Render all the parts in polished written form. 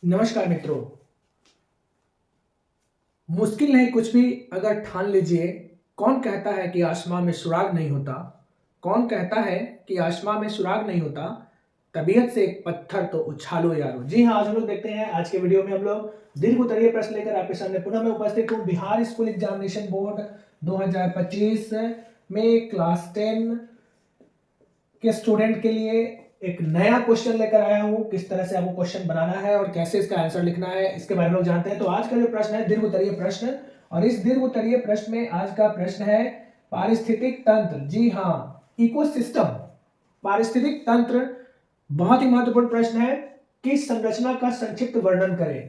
नमस्कार मित्रों। मुश्किल नहीं कुछ भी अगर ठान लीजिए। कौन कहता है कि आसमां में सुराग नहीं होता? कौन कहता है कि आसमां में सुराग नहीं होता? तबीयत से एक पत्थर तो उछालो यारो। जी हाँ, आज हम लोग देखते हैं। आज के वीडियो में हम लोग दीर्घ उत्तरीय प्रश्न लेकर आपके सामने पुनः मैं उपस्थित हूँ। बिहार स्कूल एग्जामिनेशन बोर्ड 2025 में क्लास 10 के स्टूडेंट के लिए एक नया क्वेश्चन लेकर आया हूं। किस तरह से आपको क्वेश्चन बनाना है और कैसे इसका आंसर लिखना है, इसके बारे में लोग जानते हैं। तो आज का जो प्रश्न है दीर्घ उत्तरीय प्रश्न, और इस दीर्घ उत्तरीय प्रश्न में आज का प्रश्न है पारिस्थितिक तंत्र। जी हाँ, इकोसिस्टम, पारिस्थितिक तंत्र। बहुत ही महत्वपूर्ण प्रश्न है कि संरचना का संक्षिप्त वर्णन करें।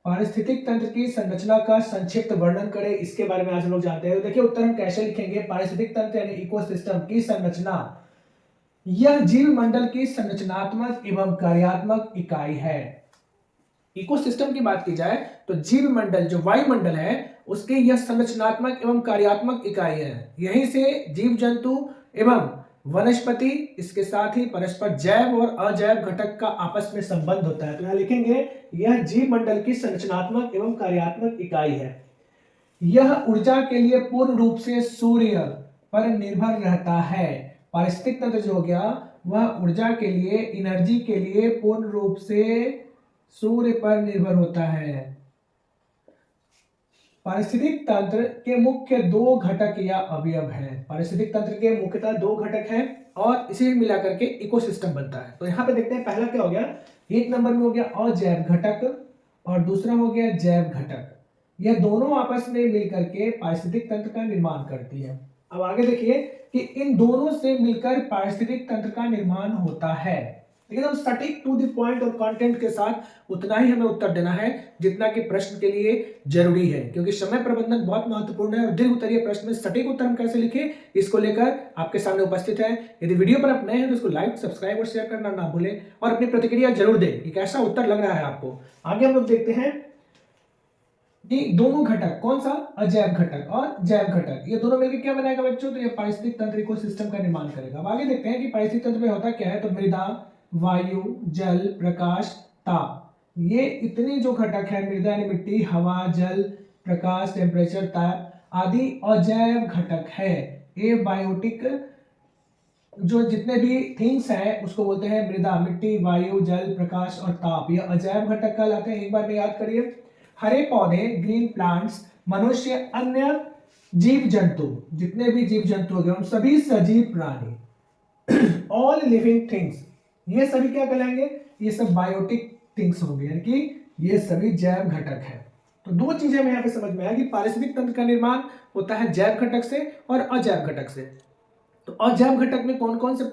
पारिस्थितिक तंत्र की संरचना का संक्षिप्त वर्णन करें, इसके बारे में आज हम लोग जानते हैं। तो देखिए उत्तर हम कैसे लिखेंगे। पारिस्थितिक तंत्र यानी इकोसिस्टम की संरचना, यह जीव मंडल की संरचनात्मक एवं कार्यात्मक इकाई है। इकोसिस्टम की बात की जाए तो जीव मंडल, जो वायुमंडल है, उसके यह संरचनात्मक एवं कार्यात्मक इकाई है। यहीं से जीव जंतु एवं वनस्पति, इसके साथ ही परस्पर जैव और अजैव घटक का आपस में संबंध होता है। तो यहां लिखेंगे यह जीव मंडल की संरचनात्मक एवं कार्यात्मक इकाई है। यह ऊर्जा के लिए पूर्ण रूप से सूर्य पर निर्भर रहता है। पारिस्थितिक तंत्र जो हो गया वह ऊर्जा के लिए, एनर्जी के लिए पूर्ण रूप से सूर्य पर निर्भर होता है। पारिस्थितिक तंत्र के मुख्य दो घटक या अवयव हैं। पारिस्थितिक तंत्र के मुख्यतः दो घटक हैं और इसे मिलाकर के इकोसिस्टम बनता है। तो यहाँ पे देखते हैं पहला क्या हो गया। एक नंबर में हो गया अजैव घटक और दूसरा हो गया जैव घटक। यह दोनों आपस में मिलकर के पारिस्थितिक तंत्र का निर्माण करती है। अब आगे देखिए कि इन दोनों से मिलकर पारिस्थितिक तंत्र का निर्माण होता है। एकदम सटीक टू द पॉइंट और कंटेंट के साथ उतना ही हमें उत्तर देना है जितना कि प्रश्न के लिए जरूरी है, क्योंकि समय प्रबंधन बहुत महत्वपूर्ण है। और दीर्घ उत्तरीय प्रश्न में सटीक उत्तर हम कैसे लिखें, इसको लेकर आपके सामने उपस्थित है। यदि वीडियो पर आप नए हैं तो इसको लाइक, सब्सक्राइब और शेयर करना ना भूलें और अपनी प्रतिक्रिया जरूर दें कि कैसा उत्तर लग रहा है आपको। आगे हम लोग देखते हैं कि दोनों घटक, कौन सा, अजैव घटक और जैव घटक, ये दोनों मिलकर क्या बनाएगा बच्चों, तो ये पारिस्थितिक तंत्र इकोसिस्टम का निर्माण करेगा। अब आगे देखते हैं कि पारिस्थितिक तंत्र में होता क्या है। तो मृदा, वायु, जल, प्रकाश, ताप, ये इतने जो घटक है, मृदा यानी मिट्टी, हवा, जल, प्रकाश, टेम्परेचर, ताप आदि अजैव घटक है। ए बायोटिक जो जितने भी थिंग्स है उसको बोलते हैं मृदा, मिट्टी, वायु, जल, प्रकाश और ताप, ये अजैव घटक कहलाते हैं। एक बार में याद करिए, हरे पौधे, ग्रीन प्लांट्स, मनुष्य, अन्य जीव जंतु, जितने भी जीव जंतु हो गए उन सभी सजीव प्राणी, ऑल लिविंग थिंग्स, ये सभी क्या कहलाएंगे, ये सब बायोटिक थिंग्स होंगे, यानी कि ये सभी जैव घटक है। तो दो चीजें हमें यहाँ पे समझ में आया कि पारिस्थितिक तंत्र का निर्माण होता है जैव घटक से और अजैव घटक से। तो अजैव घटक में कौन कौन से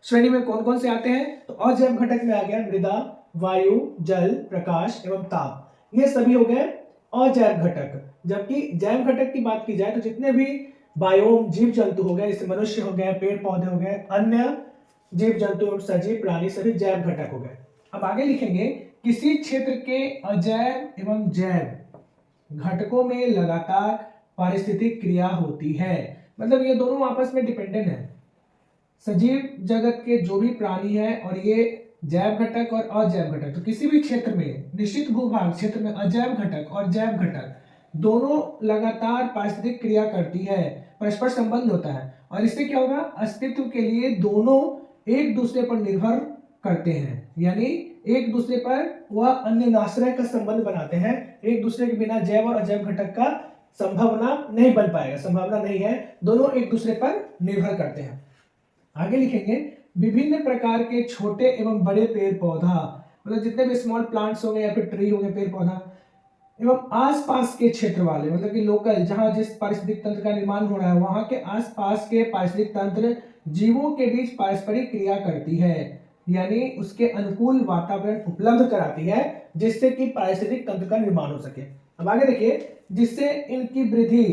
श्रेणी में कौन कौन से आते हैं, तो अजैव घटक में आ गया मृदा, वायु, जल, प्रकाश एवं ताप, ये सभी हो गए अजैव घटक। जबकि जैव घटक की बात की जाए तो जितने भी बायोम, जीव जंतु हो गए, जैसे मनुष्य हो गए, पेड़ पौधे हो गए, अन्य जीव जंतु एवं सजीव प्राणी, सभी जैव घटक हो गए। अब आगे लिखेंगे, किसी क्षेत्र के अजैव एवं जैव घटकों में लगातार पारिस्थितिक क्रिया होती है। मतलब ये दोनों आपस में डिपेंडेंट है। सजीव जगत के जो भी प्राणी है और ये जैव घटक और अजैव घटक, तो किसी भी क्षेत्र में, निश्चित भूभाग क्षेत्र में अजैव घटक और जैव घटक दोनों लगातार पारिस्थितिक क्रिया करती है, परस्पर संबंध होता है। और इससे क्या होगा, अस्तित्व के लिए दोनों एक दूसरे पर निर्भर करते हैं, यानी एक दूसरे पर वह अन्योन्याश्रय का संबंध बनाते हैं। एक दूसरे के बिना जैव और अजैव घटक का संभावना नहीं बन पाएगा, संभावना नहीं है, दोनों एक दूसरे पर निर्भर करते हैं। आगे लिखेंगे, विभिन्न प्रकार के छोटे एवं बड़े पेड़ पौधा, मतलब जितने भी स्मॉल प्लांट्स हो गए या फिर ट्री हो गए, पेड़ पौधा, एवं आसपास के क्षेत्र वाले, मतलब कि लोकल, जहां जिस पारिस्थितिक तंत्र का निर्माण हो रहा है वहां के आसपास के पारिस्थितिक तंत्र जीवों के बीच पारस्परिक क्रिया करती है, यानी उसके अनुकूल वातावरण उपलब्ध कराती है जिससे कि पारिस्थितिक तंत्र का निर्माण हो सके। अब आगे देखिए, जिससे इनकी वृद्धि,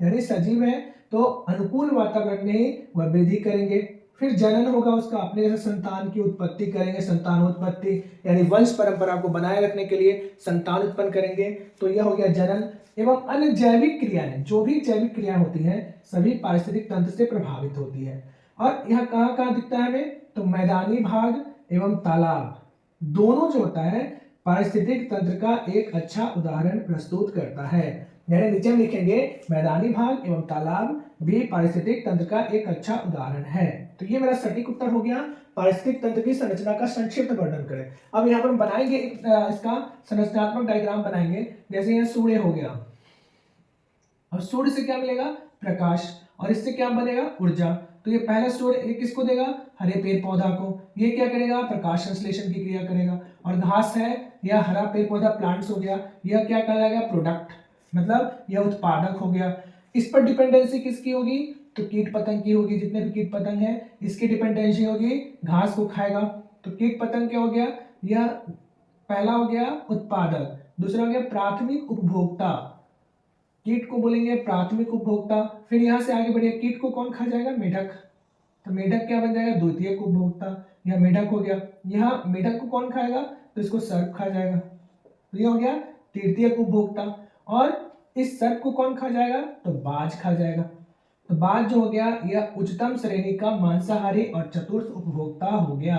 यानी सजीव है तो अनुकूल वातावरण में वह वृद्धि करेंगे, फिर जनन होगा उसका, अपने जैसे संतान की उत्पत्ति करेंगे, संतानोत्पत्ति यानी वंश परंपरा को बनाए रखने के लिए संतान उत्पन्न करेंगे, तो यह हो गया जनन। एवं अन्य जैविक क्रियाएं, जो भी जैविक क्रिया होती है सभी पारिस्थितिक तंत्र से प्रभावित होती है। और यह कहाँ कहाँ दिखता है हमें, तो मैदानी भाग एवं तालाब दोनों जो होता है पारिस्थितिक तंत्र का एक अच्छा उदाहरण प्रस्तुत करता है। यानी नीचे हम लिखेंगे मैदानी भाग एवं तालाब भी पारिस्थितिक तंत्र का एक अच्छा उदाहरण है। तो ये मेरा सटीक उत्तर हो गया। पारिस्थितिक तंत्र की संरचना का संक्षिप्त वर्णन करें। अब यहाँ पर हम बनाएंगे इसका संरचनात्मक डायग्राम बनाएंगे। जैसे यहाँ सूर्य हो गया, और सूर्य से क्या मिलेगा? प्रकाश, और इससे क्या बनेगा? ऊर्जा। तो ये पहला सूर्य ये किसको देगा? हरे पेड़ पौधा को। ये क्या करेगा? प्रकाश संश्लेषण की क्रिया करेगा। और घास है या हरा पेड़ पौधा प्लांट्स हो गया, यह क्या कहलाएगा? प्रोडक्ट, मतलब यह उत्पादक हो गया। इस पर डिपेंडेंसी किसकी होगी? तो कीट पतंग की होगी। जितने भी कीट पतंग है इसकी डिपेंडेंसी होगी, घास को खाएगा। तो कीट पतंग क्या हो गया? यह पहला हो गया उत्पादक, दूसरा हो गया प्राथमिक उपभोक्ता। कीट को बोलेंगे प्राथमिक उपभोक्ता। फिर यहां से आगे बढ़िए, कीट को कौन खा जाएगा? मेढक। तो मेढक क्या बन जाएगा? द्वितीयक उपभोक्ता, यह मेढक हो गया। यहाँ मेढक को कौन खाएगा? तो इसको सर्प खा जाएगा। तो ये हो गया तृतीयक उपभोक्ता। और इस सर्प को कौन खा जाएगा? तो बाज खा जाएगा। तो बाज जो हो गया यह उच्चतम श्रेणी का मांसाहारी और चतुर्थ उपभोक्ता हो गया।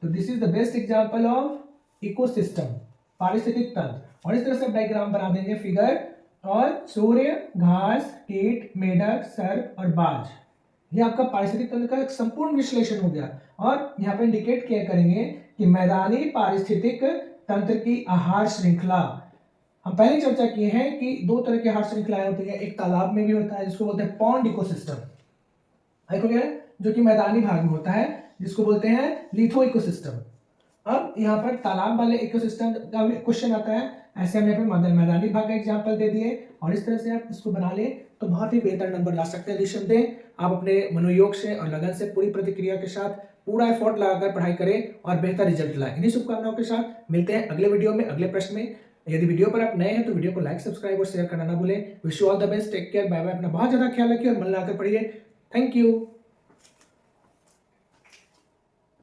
तो this is the best example of ecosystem, पारिस्थितिक तंत्र। और इस तरह से डायग्राम बना देंगे फिगर। और सूर्य, घास, कीट, मेढक, सर्प और बाज, ये आपका पारिस्थितिक तंत्र का एक संपूर्ण विश्लेषण हो गया। और यहाँ पे इंडिकेट किया करेंगे कि मैदानी पारिस्थितिक तंत्र की आहार श्रृंखला, हम पहले चर्चा किए हैं कि दो तरह की आहार श्रृंखलाएं होती है। एक तालाब में भी होता है जिसको बोलते हैं पॉन्ड इकोसिस्टम, एक हो गया जो कि मैदानी भाग में होता है जिसको बोलते हैं लिथो इकोसिस्टम। अब यहाँ पर तालाब वाले इकोसिस्टम का क्वेश्चन आता है। ऐसे हम यहाँ पे मैदानी भाग का एग्जाम्पल दे दिए, और इस तरह से आप इसको बना ले तो बहुत ही बेहतर नंबर ला सकते हैं निस्संदेह। आप अपने मनोयोग से और लगन से पूरी प्रतिक्रिया के साथ पूरा एफर्ट लगाकर पढ़ाई करें और बेहतर रिजल्ट लाएं। इन्हीं शुभकामनाओं के साथ मिलते हैं अगले वीडियो में, अगले प्रश्न में। यदि वीडियो पर आप नए हैं तो वीडियो को लाइक, सब्सक्राइब और शेयर करना ना भूलें। Wish you all the best, take care, bye bye. अपना बहुत ज्यादा ख्याल रखिए और मन लगाकर पढ़िए। Thank you.